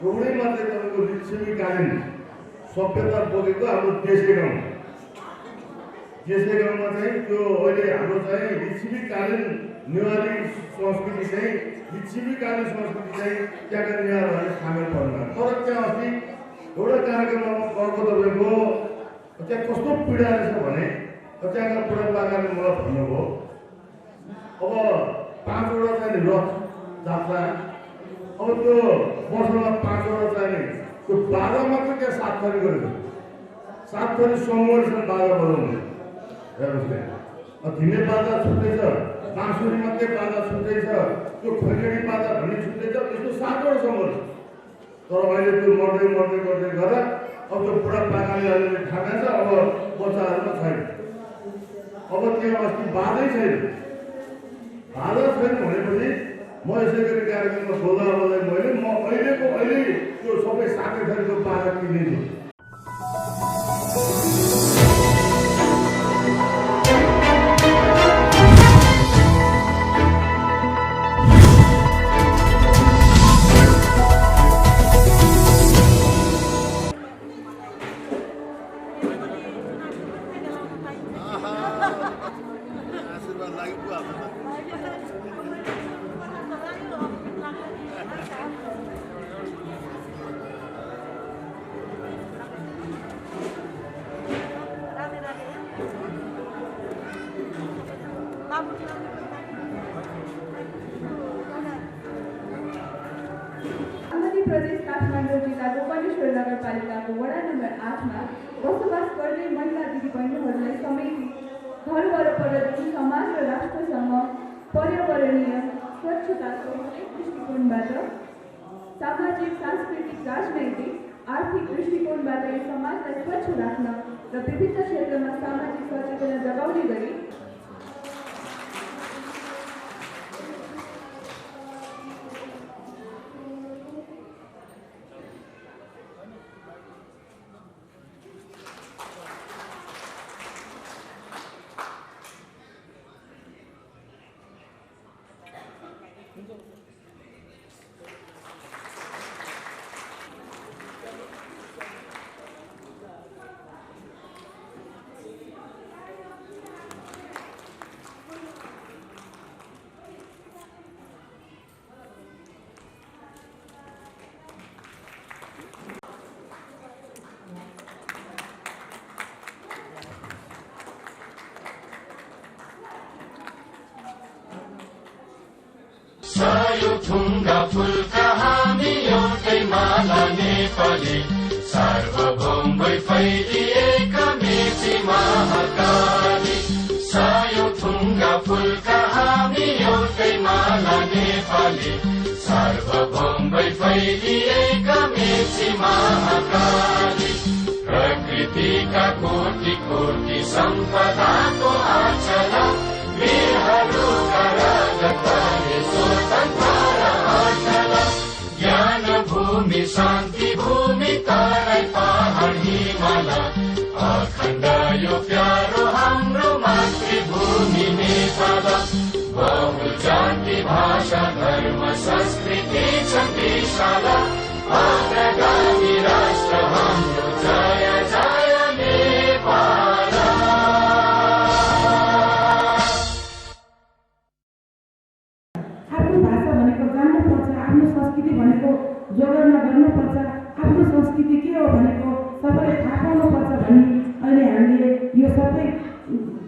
एउटै मात्रै तपाईँको लिच्छवीकालीन सभ्यता बोकेको हाम्रो देशै गाउँ गाउँमा चाहिँ त्यो अहिले हाम्रो चाहिँ लिच्छवीकालीन नेवारी संस्कृति चाहिँ लिच्छवीकालीन संस्कृति चाहिँ त्यहाँका नेवारहरूले सामेल पर्नु तर त्यहाँ अस्ति एउटा कार्यक्रममा गएको तपाईँको त्यहाँ कस्तो पीडा रहेछ भने त्यहाँका बुढापाकाले मलाई भन्नुभयो अब 5 वटा चाहिँ रथ जात्रा अब त्यो वर्षमा 5 वटा चाहिँ त्यो बाजा मात्र त्यहाँ 7 थरी गरेको 7 थरी समूहसँग बाजा बजाउने हेर्नुहोस् धिमे बाजा छुट्टै छ बाँसुरी मात्रै बाजा छुट्टै छ त्यो खैँजडी बाजा भन्ने छुट्टै छ त्यस्तो 7 वटा समूह तर अहिले त्यो मर्दै गर्दा अब त्यो बुढापाकाले अहिले ठाने छ अब बच्चाहरूमा छैन अब त्यहाँ अस्ति बाजै छैन बाजा छैन भनेपछि म यसै गरी कार्यक्रममा बोल्दा मैले म अहिले त्यो सबै 7 थरीको बाजा किनेछु प्रदेश काठमाडौँ जिल्लाको कलेश्वर नगरपालिकाको वडा नम्बर 8 मा बसोबास गर्ने महिला दिदीबहिनीहरूलाई समेटी घर वरपरदेखि समाज र राष्ट्रसँग पर्यावरणीय स्वच्छताको हरेक दृष्टिकोणबाट सामाजिक सांस्कृतिक राजनैतिक आर्थिक दृष्टिकोणबाट यो समाजलाई स्वच्छ राख्न र विभिन्न क्षेत्रमा सामाजिक सचेतना जगाउने गरी थुङ्गा फुलका हामी एउटै माला नेपाली सार्वभौमै फैलिएका मेची महाकाली सायो थुङ्गा फुलका हामी एउटै माला नेपाली सार्वभौमै फैलिएका मेची महाकाली प्रकृतिका कोटि कोटि सम्पदाको आचला वीरहरूका राजकाले स्वतन्त्र ज्ञान भूमि शान्ति भूमि तराई पहाड हिमाल अखण्ड यो प्यारो हाम्रो मातृभूमि नेपाल बहु जाति भाषा धर्म संस्कृति छ विशाल अग्रगामी राष्ट्र हाम्रो जय जय नेपाल। जोडन गर्नुपर्छ आफ्नो संस्कृति के हो भनेको सबैले थाहा पाउनुपर्छ भनी अहिले हामीले यो सबै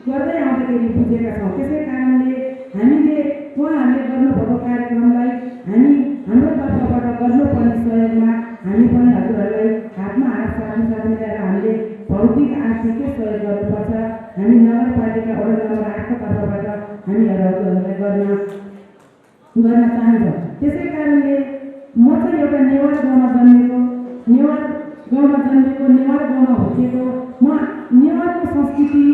गर्दै आउँदाखेरि बुझेका छौँ। त्यसै कारणले हामीले उहाँहरूले गर्नुभएको कार्यक्रमलाई हामी हाम्रो तर्फबाट गर्नुपर्ने सहयोगमा हामी पनि हजुरहरूलाई हातमा हात साथमा मिलाएर हामीले भौतिक आर्थिक सहयोग गर्नुपर्छ। हामी नगरपालिका वडा नम्बर 8 को तर्फबाट हामीहरू हजुरहरूलाई गर्न चाहन्छौँ। त्यसै कारणले म चाहिँ एउटा नेवार गाउँमा जन्मेको नेवार गाउँमा हुर्केको म नेवारको संस्कृति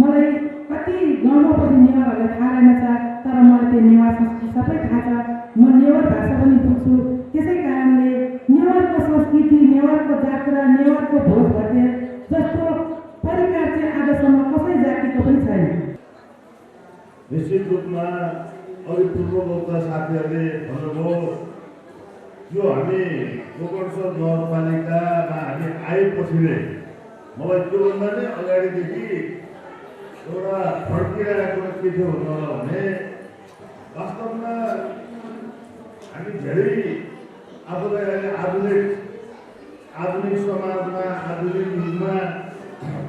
मलाई कति गाउँमा पनि नेवारहरूलाई थाहा रहेन छ तर मलाई त्यो नेवार संस्कृति सबै थाहा छ। म नेवार भाषा पनि बुझ्छु। त्यसै कारणले नेवारको संस्कृति नेवारको जात्रा नेवारको भोज भतेर जस्तो परिकार चाहिँ आजसम्म कसै जातिको पनि छैन। निश्चित रूपमा अघि पूर्व वक्ता साथीहरूले भन्नुभयो यो हामी गोकर्णेश्वर नगरपालिकामा हामी आएपछि नै मलाई त्योभन्दा नै अगाडिदेखि एउटा फर्किरहेको कुरा के थियो भने वास्तवमा हामी धेरै आफूलाई अहिले आधुनिक समाजमा आधुनिक युगमा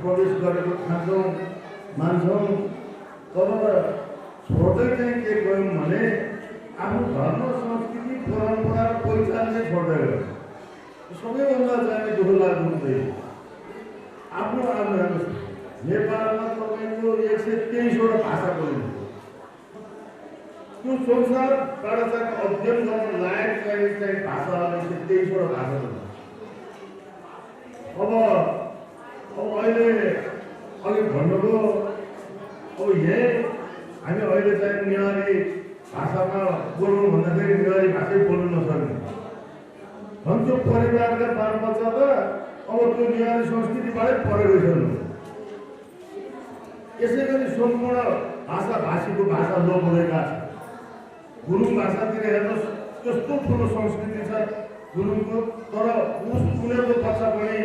प्रवेश गरेको ठान्छौँ मान्छौँ। तर छोड्दै चाहिँ के गयौँ भने आफ्नो धर्म संस्कृति परम्परा र पहिचान चाहिँ छोड्दै गयौँ। सबैभन्दा चाहिँ दुःख लाग्नु चाहिँ आफ्नो हेर्नुहोस् नेपालमा तपाईँको 123वटा भाषा बोलिन्छ। त्यो संसारबाट चाहिँ अध्ययन गर्न लायक चाहिँ भाषाहरू 123वटा भाषा बोलिन्छ। अब अहिले अघि भन्नुभयो अब यही हामी अहिले चाहिँ नेवारी भाषामा बोल्नु भन्दाखेरि नेवारी भाषै बोल्नु नसक्ने भने त्यो परिवारका बालबच्चा त अब त्यो नेवारी संस्कृतिबाटै परेको छन्। यसै गरी सम्पूर्ण भाषाभाषीको भाषा लोप हुँदैका छ। गुरुङ भाषातिर हेर्नुहोस् त्यस्तो ठुलो संस्कृति छ गुरुङको, तर उनीहरूको बच्चा पनि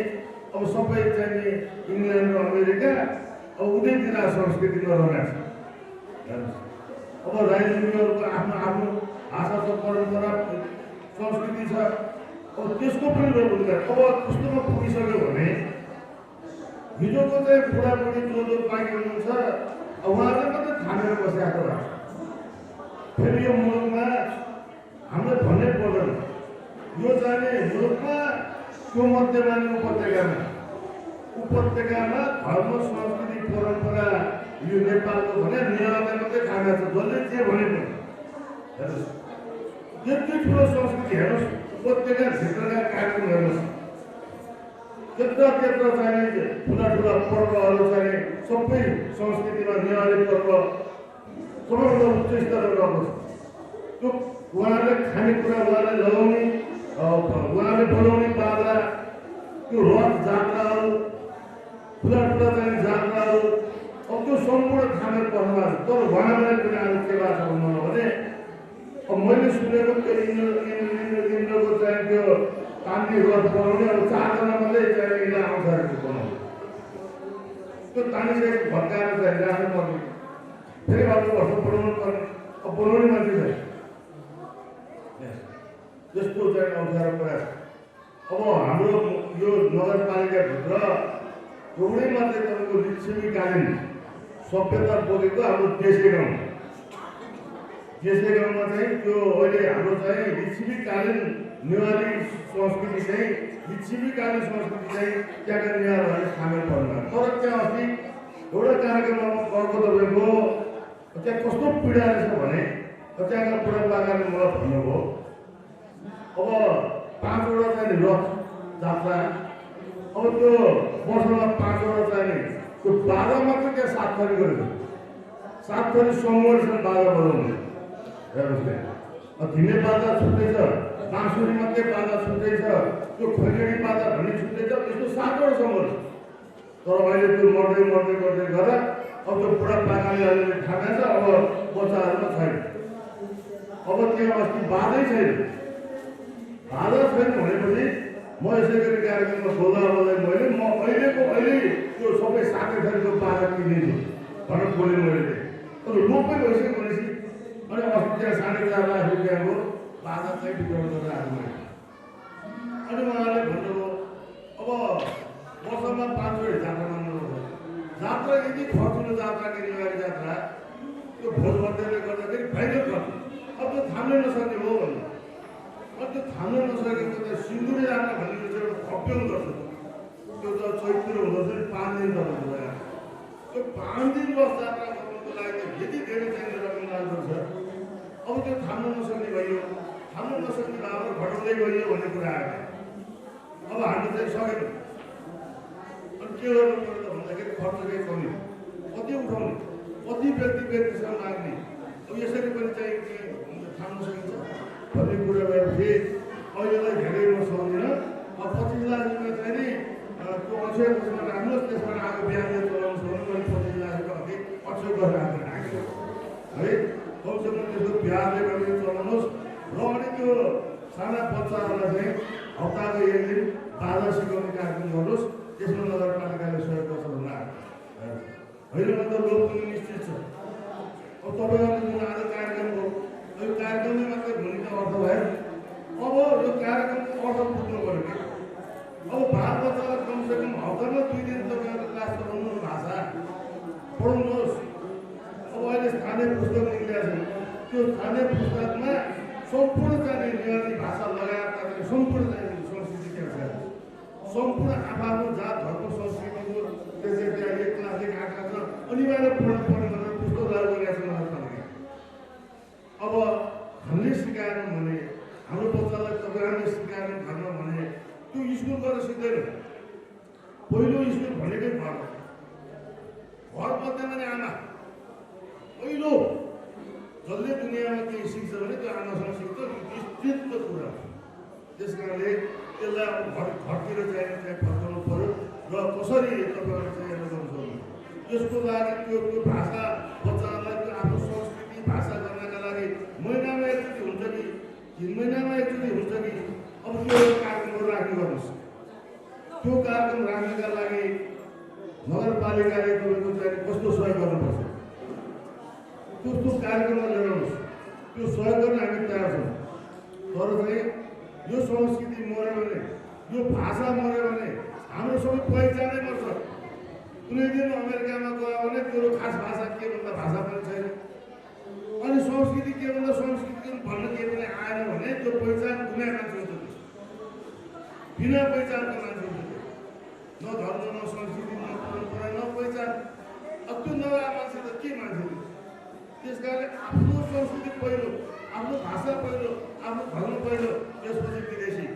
अब सबै चाहिँ इङ्ल्यान्ड र अमेरिका अब उतैतिर संस्कृतिमा रमेको छ। अब राईलिङ्गीहरूको आफ्नो आफ्नो भाषा छ, परम्परा संस्कृति छ। अब त्यसको पनि लोप हुँदैन। अब त्यस्तोमा पुगिसक्यो भने हिजोको चाहिँ बुढाबुढी जो बाँकी हुनुहुन्छ उहाँहरूले मात्रै थामेर बसिरहेको भएको छ। फेरि यो मुलुकमा हामीले भन्नै पर्दैन, यो चाहिँ मुलुकमा त्यो मध्यमानी उपत्यकामा धर्म संस्कृति परम्परा यो नेपालको भने नेवारले मात्रै खाना छ। जसले जे भने पनि हेर्नुहोस् यति ठुलो संस्कृति हेर्नुहोस्, उपत्यका भित्रका कार्यक्रम हेर्नुहोस्, त्यत्र चाहिँ ठुला पर्वहरू चाहिँ सबै संस्कृतिमा नेवारी पर्व सबैभन्दा उच्च स्तरको रहेको छ। त्यो उहाँहरूले खानेकुरा उहाँले लगाउने उहाँले बोलाउने बाजा, त्यो रथ जात्राहरू ठुला चाहिँ जात्राहरू अब त्यो सम्पूर्ण थामेर पर्नु भएको छ। तर उहाँलाई पनि आज के भएको छ भन्नु भने अब मैले सुनेको त्यो इन्द्रको चाहिँ त्यो तान्ने रथ बनाउने अब 4जना मात्रै चाहिँ यसलाई आउँछ अरे बनाउनु। त्यो तानिसकेको भत्काएर चाहिँ राख्नुपर्ने, फेरि अर्को वर्ष बनाउनु पर्ने। अब बनाउने मान्छे छैन, त्यस्तो चाहिँ अप्ठ्यारो प्रयास। अब हाम्रो यो नगरपालिकाभित्र एउटै मात्रै तपाईँको लिच्छवीकालीन सभ्यता बोकेको हाम्रो देशे गाउँमा चाहिँ त्यो अहिले हाम्रो चाहिँ लिच्छवीकालीन नेवारी संस्कृति चाहिँ लिच्छवीकालीन संस्कृति चाहिँ त्यहाँका नेवारहरूले सामेल पर्नु। तर त्यहाँ अस्ति एउटा कार्यक्रममा गएको तपाईँको त्यहाँ कस्तो पीडा रहेछ भने त्यहाँका बुढापाकाले मलाई भन्नुभयो अब 5वटा चाहिँ रथ जात्रा, अब त्यो वर्षमा 5वटा चाहिँ त्यो बाजा मात्रै त्यहाँ 7 थरी गरेको 7 थरी समूहसँग बाजा बजाउने। हेर्नुहोस् त्यहाँ धिमे बाजा छुट्टै छ, बाँसुरी मात्रै बाजा छुट्टै छ, त्यो खैँजडी बाजा भन्ने छुट्टै छ, त्यस्तो 7वटा समूह। तर अहिले त्यो मर्दै गर्दा अब त्यो बुढापाकाले अहिले खाना छ, अब बच्चाहरूमा छैन। अब त्यहाँ अस्ति बाजै छैन। बाजा छैन भनेपछि म यसै गरी कार्यक्रममा बोल्दा मैले अहिले त्यो सबै 7 थरीको बाजा किनिदिन्छु भनेर बोलेँ मैले। तर लोपै भइसक्यो भनेपछि अनि अस्ति त्यहाँ 4.5 लाख रुपियाँको बाजा चाहिँ वितरण गरेर आएको मैले। अनि उहाँले भन्नुभयो अब वर्षमा 5 चोटि जात्रा मान्नुपर्छ। जात्रा यदि खर्चिलो जात्रा नेवारी जात्रा त्यो भोजभतेरले गर्दाखेरि फाइदा खर्च, अब त्यो थाम्नै नसक्ने हो भन्नु। अब त्यो थाम्न नसकेको त सिन्दुरी जात्रा भन्ने चाहिँ एउटा खप्यौँ गर्छ। त्यो त चैत्र हुँदछ 5 दिन तपाईँको भएर त्यो 5 दिन बस जात्रा गर्नुको लागि त यति धेरै चाहिँ रकम लाग्दो छ। अब त्यो थाम्न नसक्ने भइयो, थाम्न नसक्ने भावना घटाउँदै गइयो भन्ने कुरा आयो। अब हामी चाहिँ सकेन। अनि के गर्नु पर्यो भन्दाखेरि खर्चकै कमी, कति उठाउने, कति व्यक्तिसँग माग्ने, अब यसरी पनि चाहिँ थाम्न सकिन्छ भन्ने कुरा भएपछि अहिलेलाई धेरै म सक्दिनँ। अब 25 लाख रुपियाँ चाहिँ नि त्यो अक्षय कोषमा राख्नुहोस्, त्यसबाट आएको बिहानले चलाउनु सक्नु। मैले 25 लाख रुपियाँ अघि अक्षय कोष राखेर राखेको है, कमसेकम त्यसको बिहारले गरेर चलाउनुहोस्। र अनि त्यो साना बच्चाहरूलाई चाहिँ हप्ताको एक दिन बाजा सिकाउने कार्यक्रम गर्नुहोस्, त्यसमा नगरपालिकाले सहयोग गर्छ भन्ने होइन भने त लोक पनि निश्चित छ। अब तपाईँहरूले जुन आज कार्यक्रम हो, यो कार्यक्रमले मात्रै भूमिका अर्थ भयो। अब यो कार्यक्रमको अर्थ बुझ्नु पऱ्यो कि अब बाल बच्चालाई कमसेकम हप्तामा 2 दिन तपाईँहरूले क्लास गराउनु भाषा पढाउनुहोस्। अब अहिले स्थानीय पुस्तक निक्लिएको छ, त्यो स्थानीय पुस्तकमा सम्पूर्ण चाहिने नेपाली भाषा लगायतका चाहिँ सम्पूर्ण चाहिने संस्कृति के छ, सम्पूर्ण आफ्नो जात धर्म संस्कृतिको त्यसै त्यहाँ एक क्लासले आँखा छ अनिवार्य पढ्नु पर्ने भनेर पुस्तक लागू गरेका छन् नगरपालिका। अब हामीले सिकाएनौँ भने हाम्रो बच्चालाई तपाईँहरूले सिकाएनौँ धर्म भने त्यो स्कुल गएर सिक्दैन। पहिलो स्कुल भनेकै घर मध्ये पनि आमा पहिलो जसले दुनियाँमा केही सिक्छ भने त्यो आमासँग सिक्छ, निश्चित कुरा। त्यस कारणले त्यसलाई अब घरतिर चाहिँ फर्काउनु पऱ्यो र कसरी तपाईँहरू चाहिँ हेर्नु सक्नु यसको लागि त्यो भाषा बच्चाहरूलाई त्यो आफ्नो संस्कृति भाषा गर्नका लागि महिनामा एकचोटि हुन्छ कि 3 महिनामा एकचोटि हुन्छ कि अब त्यो कार्यक्रमहरू राख्ने गर्नुहोस्। त्यो कार्यक्रम राख्नका लागि नगरपालिकाले तपाईँको चाहिँ कस्तो सहयोग गर्नुपर्छ त्यो कार्यक्रममा लिएर आउनुहोस्। त्यो सहयोग गर्न हामी तयार छौँ। तर चाहिँ यो संस्कृति मऱ्यो भने, यो भाषा मऱ्यो भने हाम्रो सबै पहिचानै मर्छ। कुनै दिन अमेरिकामा गयो भने तेरो खास भाषा के भन्दा भाषा पनि छैन, अनि संस्कृति के भन्दा संस्कृति भन्न के पनि आएन भने त्यो पहिचान गुमाए मान्छे हुन्छ। बिना पहिचानको मान्छे हुन्छ, न धर्म न संस्कृति न परम्परा न पहिचान। अब त्यो नभए मान्छे त के मान्छे? त्यस कारणले आफ्नो संस्कृति पहिलो, आफ्नो भाषा पहिलो, आफ्नो धर्म पहिलो, त्यसपछि विदेशी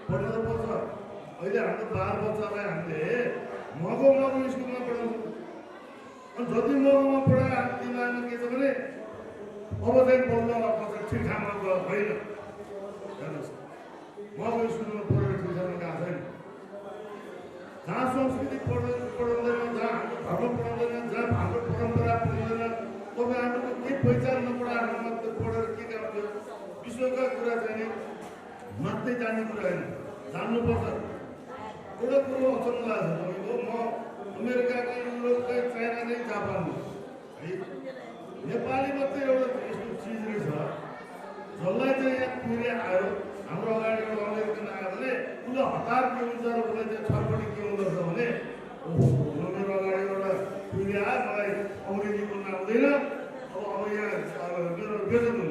पढ्न त पर्छ। अहिले हाम्रो बाल बच्चालाई हामीले महँगो स्कुलमा पढाउँछौँ, अनि जति महँगोमा पढाए दिमागमा के छ भने अब चाहिँ बल्ल बच्चा ठिक ठाउँमा गयो होइन। हेर्नुहोस् महँगो स्कुलमा पढेर ठिक ठाउँमा गएको छैन। जहाँ संस्कृति पढाउँदैन, जहाँ हाम्रो धर्म पढाउँदैन, जहाँ हाम्रो परम्परा पढाउँदैन, तपाईँ हाम्रो केही पहिचान नपढाएर मात्रै पढेर के गर्छ? विश्वका कुरा चाहिँ मात्रै जान्ने कुरा होइन, जान्नुपर्छ। एउटा कुरो अचम्म लाग्छ तपाईँको, म अमेरिकाको, युरोपकै, चाइनाकै, जापानको है नेपाली मात्रै एउटा यस्तो चिज रहेछ जसलाई चाहिँ यहाँ कुहिरे आयो। हाम्रो अगाडि एउटा अमेरिकन आयो भने उसले हतार के हुन्छ र उसलाई चाहिँ छटपट्टि के हुँदछ भने मेरो अगाडि एउटा कुहिरे आयो, मलाई अङ्ग्रेजी बोल्न आउँदैन, अब यहाँ मेरो बेजत हुनु।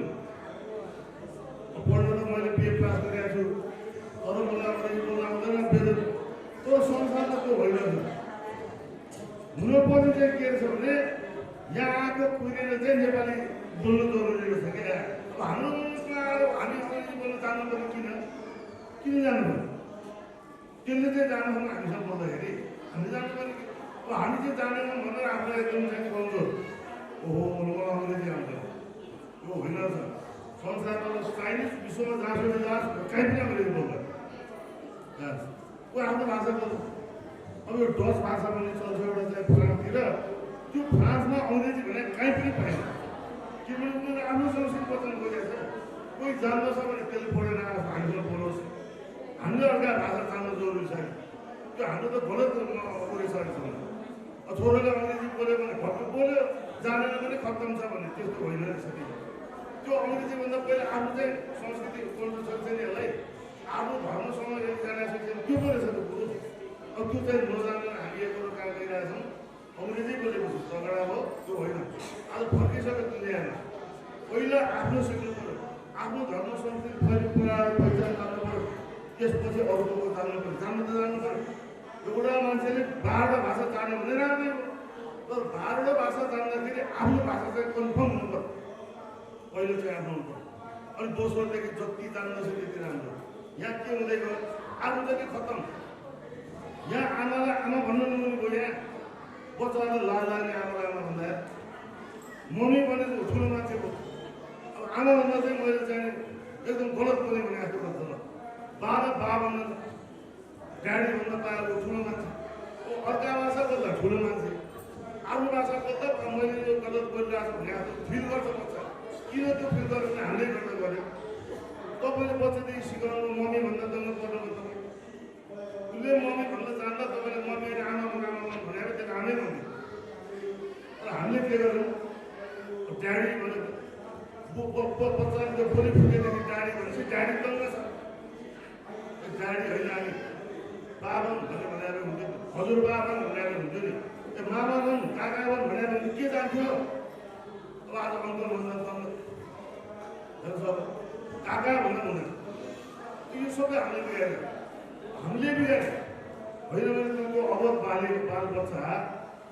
पढ्न त मैले बिए पास गरेको छु, तर मलाई अङ्ग्रेजी बोल्न आउँदैन, बेजत। तर संसारमा त्यो होइन। हुनुपर्ने चाहिँ के रहेछ भने यहाँ आएको कुहिरेले चाहिँ नेपाली बोल्नु जरुरी रहेछ क्या। अब हाम्रोमा हामी अङ्ग्रेजी बोल्न जान्नुपर्ने किन जानुपर्ने? त्यसले चाहिँ जानु भने हामीसँग बोल्दाखेरि हामी जानुपर्ने। अब हामी चाहिँ जानेनौँ भनेर आफूलाई एकदम चाहिँ कमजोर, ओहो मलाई अङ्ग्रेजी आउँछ, यो होइन रहेछ। संसारमा चाइनिज विश्वमा जहाँसम्म जाओस् कहीँ पनि अङ्ग्रेजी बोल्छ, ऊ आफ्नो भाषा बोल्छ। अब यो डच भाषा पनि चल्छ एउटा चाहिँ फ्रान्सतिर, त्यो फ्रान्समा अङ्ग्रेजी भने कहीँ पनि पाएन, किनभने उनीहरूले आफ्नो संस्कृति बचाउनु खोजेको छ। कोही जान्दछ भने त्यसले पढेर आएको हामीसँग बोलोस्। हामीले अर्का भाषा जान्नु जरुरी छैन, त्यो हाम्रो त गलत उयो छ। छोराले अङ्ग्रेजी बोल्यो भने घरको बोल्यो, जानेन भने खत्तम छ भने त्यस्तो होइन रहेछ। त्यो अङ्ग्रेजीभन्दा पहिला आफ्नो चाहिँ संस्कृति बोल्नु सक्छ नि, यसलाई आफ्नो धर्मसँग यदि जान सक्छ त्यो पो रहेछ त्यो कुरो। अब त्यो चाहिँ नजानेर हामी एक काम गरिरहेछौँ, अङ्ग्रेजी बोलेपछि झगडा हो, त्यो होइन। आज फर्किसक्यो दुनियाँमा। पहिला आफ्नो सिक्नु पऱ्यो, आफ्नो धर्म संस्कृति पहिचान जान्नु पऱ्यो, त्यसपछि अरूको जान्नु पऱ्यो। जान्नु त जान्नु पऱ्यो। एउटा मान्छेले 12वटा भाषा जान्यो भने राम्रै हो, तर 12वटा भाषा जान्दाखेरि आफ्नो भाषा चाहिँ कन्फर्म हुनु पर्यो। पहिलो चाहिँ आफ्नो हुनु पर्यो, अनि दोस्रोदेखि जति जान्दछ त्यति राम्रो। यहाँ के हुँदै गयो, आफू जति खत्तम। यहाँ आमालाई आमा भन्नु नहुने भयो, यहाँ बच्चालाई लाज लाग्ने आमालाई आमा भन्दा मम्मी भनेको ठुलो मान्छे हो। अब आमा भन्दा चाहिँ मैले चाहिँ एकदम गलत बोलेँ भने जस्तो गर्छ। बा भन्दा ड्याडी भन्दा पाएको ठुलो मान्छे, अर्का भाषा बोल्दा ठुलो मान्छे, आफ्नो भाषा बोल्दा मैले यो गलत बोलिरहेको छु भने फिल गर्छ बच्चा। किन त्यो फिल गर्छ भने हामीले गर्दा गऱ्यो। तपाईँले बच्चादेखि सिकाउनु मम्मी भन्दा दङ्ग पर्नु तपाईँ उसले मम्मी भन्न चाहँदा तपाईँले मम्मी आमा भनेर त्यो आमै भन्यो तर हामीले के गर्यौँ ड्याडी भनेर बच्चाले त्यो बोली फुटेदेखि ड्याडी भनेपछि ड्याडी दङ्ग छ ड्याडी होइन हामी बाबन भनेर हुन्थ्यो हजुर बाबन भनेर हुन्थ्यो नि त्यो मामाबन काकाबन भनेर के जान्थ्यो अब आज अङ्कल भन्दा दङ्ग काका भन्दा हुँदैन यो सबै हामीले बिगारेको हामीले बिगारेको होइन भने त्यो अवध बाल बच्चा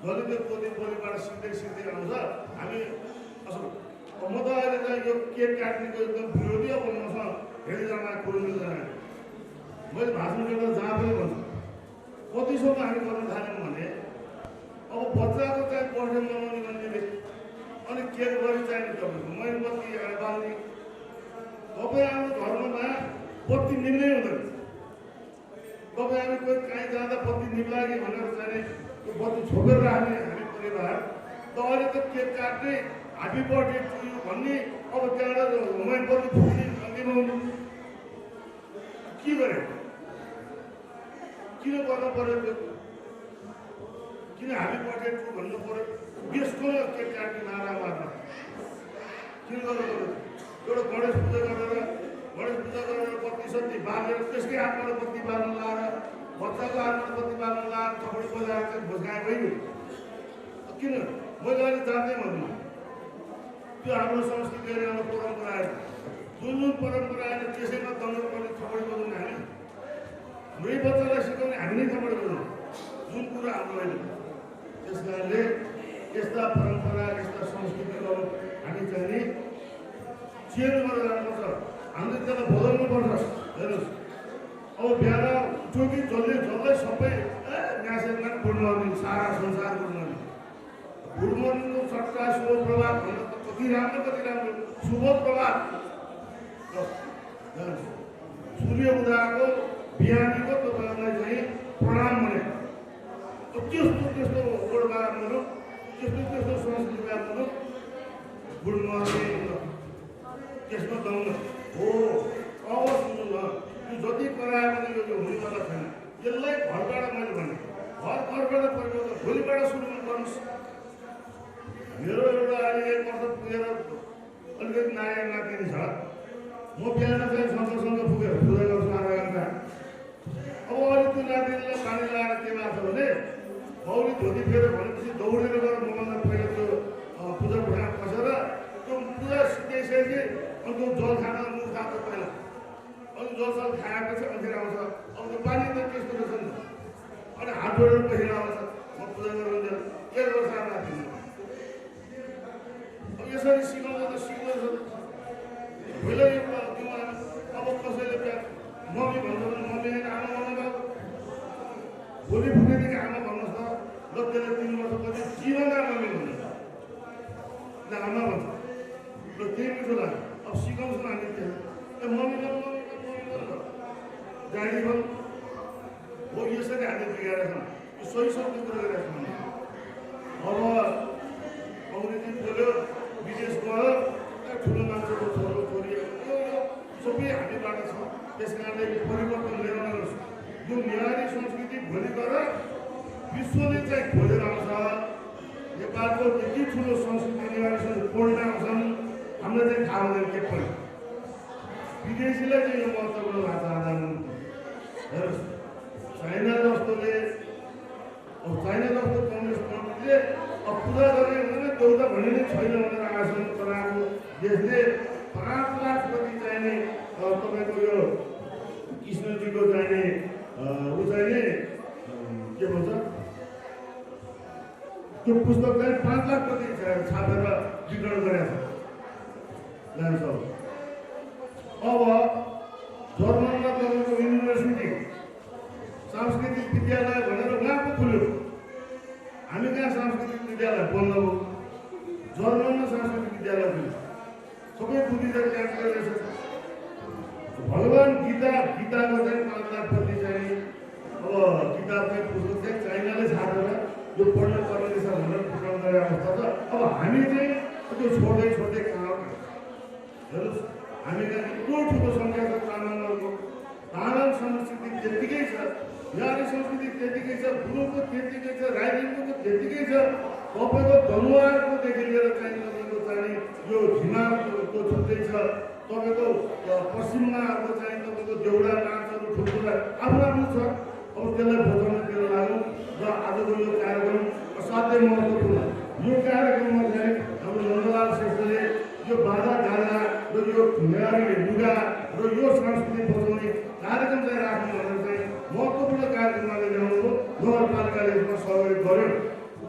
जसले त्यो पोती पोलीबाट सिक्दै आउँछ हामी म त अहिले चाहिँ यो केक काट्नेको एकदम विरोधी अब मसँग धेरैजना कुरो मिल्दैन मैले भाषण गर्दा जहाँ पनि भन्छु कतिसम्म हामी गर्न थाल्यौँ भने अब बच्चाको चाहिँ बर्थडे मनाउने मान्छेले अनि केक गरी चाहिने तपाईँको मैले बत्ती बाल्ने तपाईँ आफ्नो घरमा बत्ती निल्नै हुँदैन तपाईँ हामी कोही कहीँ जाँदा बत्ती निम्लागे भनेर चाहिँ त्यो बत्ती छोपेर राख्ने हामी परिवार त अहिले त केक काट्ने ह्याप्पी बर्थडे टु यु भन्ने अब त्यहाँबाट मोबाइल बत्ती फुक्ने निभाउनु के गरे किन गर्नु पर्यो त्यो किन ह्याप्पी बर्थडे टु भन्नु पर्यो गेस्टको केक काट्ने नारा मार्न किन गर्नु पर्यो एउटा गणेश पूजा गरेर बत्ती सत्ती बालेर त्यसकै हातबाट बत्ती बाल्नु लाएर बच्चाको हातबाट बत्ती बाल्नु लाएर थपडी बजाएर चाहिँ भोजगाए भइगयो किन मैले अहिले जान्दै भन्नु त्यो हाम्रो संस्कृति हाम्रो परम्पराहरू जुन परम्परा आएर त्यसैमा दङ्ग पर्ने थपडी बजाउने हामी हाम्रै बच्चालाई सिकाउने हामी नै थपडी बजाउनु जुन कुरा हाम्रो होइन त्यस कारणले यस्ता परम्परा यस्ता संस्कृतिको हामी चाहिँ नि चेन्ज गरेर जानुपर्छ हामीले त्यसलाई बदल्नु पर्छ हेर्नुहोस् अब बिहान चोकी जसले सबै म्यासेजमा गुड मर्निङ सारा संसार गुड मर्निङ सट्टा शुभ प्रभात भन्दा त कति राम्रो शुभ प्रभात सूर्य उदाएको बिहानीको तपाईँहरूलाई चाहिँ प्रणाम भने त्यस्तो गोडबाहरू त्यस्तो संस्कृतिहरू गुड मर्निङ त्यसमा दङ्ग हो अब सुन्नु न यो जति करायो भने यो हुनेवाला छैन यसलाई घरबाट मैले भने घरबाट परिवर्तन भोलिबाट सुरु गर्नुहोस् मेरो एउटा अहिले 1 वर्ष पुगेर अलिकति नाया नातिनी छ म बिहान चाहिँ सँगसँगै पुगेर पूजा गर्छु आधा घन्टा अब अलिक त्यो नातिनीलाई पानी लगाएर के भएको छ भने मौरी धोती फेर भनेपछि दौडेर गएर मभन्दा पहिला त्यो पूजा भुँडा खसेर त्यो पूजा सिकिसकेपछि अनि त्यो जल खान मुख खान्छ पहिला अनि जल खाएपछि अन्तिर आउँछ अब त्यो पानी त त्यस्तो रहेछ नि अनि हात जोडेर पहिला आउँछ म पूजा गरेर 1 वर्ष नातिनी अब यसरी सिकाउँदा त सिक्दैछ पहिला यो अब कसैले मम्मी भन्छ भने मम्मी होइन आमा भन्नुभयो भोलि फुटेदेखि आमा भन्नुहोस् त ल त्यसले 3 वर्ष पछि जीवनका मम्मी भन्नुहुन्छ ल आमा भन्छ ल त्यही मिठो लाग्यो अब सिकाउँछ हामी त्यो मम्मी गाडी भन् हो यसरी हामीले बिगारेका छौँ यो सही शब्द कुरा गरेका छौँ अब अङ्ग्रेजी बोल्यो विदेश गयो ठुलो मान्छेको छोरो छोरी सबै हामीबाट छ त्यस कारणले परिवर्तन ल्याउन यो नेवारी संस्कृति भोलि गएर विश्वले चाहिँ खोजेर आउँछ नेपालको यति ठुलो संस्कृति नेवारी संस्कृति पढ्न आउँछन् हामीलाई चाहिँ थाहा हुँदैन के पनि विदेशीलाई चाहिँ यो महत्त्वपूर्ण भाषा आदान हेर्नुहोस् चाइना जस्तो कम्युनिस्ट कन्ट्रीले अब पूजा गर्ने भने देउता भन्ने नै छैन भनेर आसन चलाएको देशले 5 लाख कति चाहिने तपाईँको यो कृष्णजीको चाहिने ऊ चाहिने के भन्छ त्यो पुस्तक चाहिँ 5 लाख कति छापेर वितरण गरेको छ ल्यान्स अब जर्मनमा तपाईँको युनिभर्सिटी सांस्कृतिक विद्यालय भनेर उहाँको खुल्यो हामी कहाँ सांस्कृतिक विद्यालय बन्द हो जर्मनमा सांस्कृतिक विद्यालय खुल्यो सबै बुद्धिजीवी त्यहाँ रहेछ भगवान् गीताको चाहिँ 5 लाख प्रति चाहिँ अब किताब चाहिँ पुस्तक चाहिँ चाइनाले छापेर यो पढ्न पर्ने रहेछ भनेर वितरण गरेको अवस्था छ अब हामी चाहिँ त्यो छोड्दै कहाँ हेर्नुहोस् हामी कहाँ यत्रो ठुलो सङ्ख्या नेवारी संस्कृति त्यतिकै छ, गुरुङको त्यतिकै छ, राई लिम्बूको त्यतिकै छ। तपाईँको दनुवारकोदेखि लिएर चाहिँ तपाईँको चाहिँ यो हिमालको छुट्टै छ। तपाईँको पश्चिममा अब चाहिँ तपाईँको देउडा नाचहरू ठुल्ठुला आफ्नो आफ्नो छ। अब त्यसलाई बचाउनतिर लागौँ र आजको यो कार्यक्रम असाध्यै महत्त्वपूर्ण। यो कार्यक्रममा चाहिँ हाम्रो नन्दलाल श्रेष्ठले यो बाजा गाजा र यो नेवारी लुगा र यो संस्कृति बचाउने कार्यक्रम चाहिँ राख्नु भनेर चाहिँ महत्त्वपूर्ण कार्यक्रममा ल्याउनु नगरपालिकाले यसमा सहयोग गर्यो।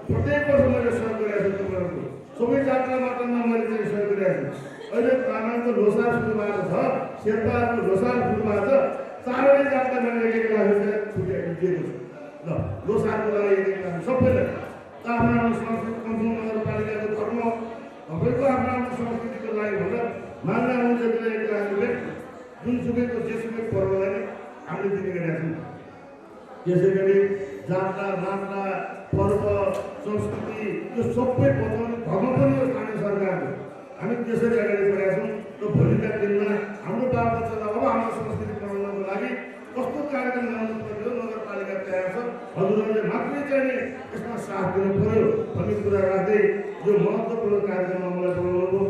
प्रत्येक वर्ष मैले सहयोग गरिरहेको छु तपाईँहरूको सबै जात्रा मात्रामा मैले चाहिँ सहयोग गरिरहेको छु। अहिले तामाङको लोसार सुरु भएको छ, शेर्पाहरूको लोसार सुरु भएको छ। चारवटै जातलाई मैले एक लाख रुपियाँ छुट्याएको दिएको छु। ल लोसारको लागि एक लाख सबैलाई आफ्नो आफ्नो संस्कृति कम्फुङ नगरपालिकाको धर्म तपाईँको आफ्नो आफ्नो संस्कृतिको लागि भनेर माग्न आउने जतिलाई एक लाख रुपियाँ जुनसुकैको जेसुकै पर्वलाई नै हामीले दिने गरेका छौँ। त्यसै गरी जात्रा नाच्रा पर्व संस्कृति यो सबै बचाउने धर्म पनि हो स्थानीय सरकारको। हामी त्यसरी अगाडि बढेका छौँ र भोलिका दिनमा हाम्रो बालबच्चालाई अब हाम्रो संस्कृति बनाउनको लागि कस्तो कार्यक्रम ल्याउनु पर्यो नगरपालिका तयार छ। हजुरहरूले मात्रै चाहिँ यसमा साथ दिनु पर्यो भन्ने कुरा राख्दै यो महत्त्वपूर्ण कार्यक्रममा मलाई बोलाउनुभयो।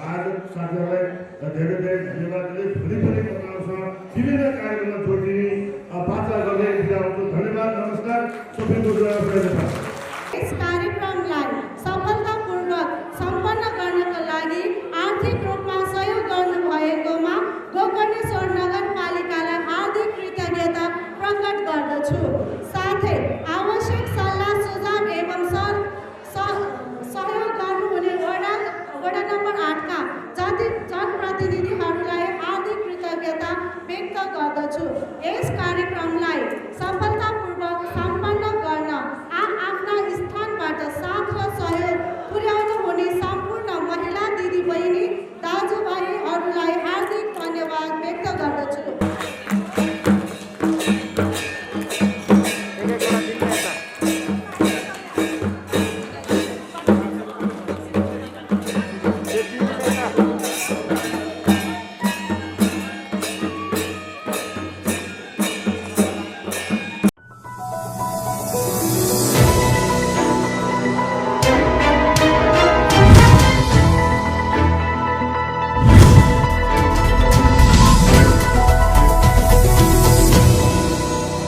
आज साथीहरूलाई धेरै धेरै धन्यवाद दिँदै भोलि पनि तपाईँहरूसँग विभिन्न कार्यक्रममा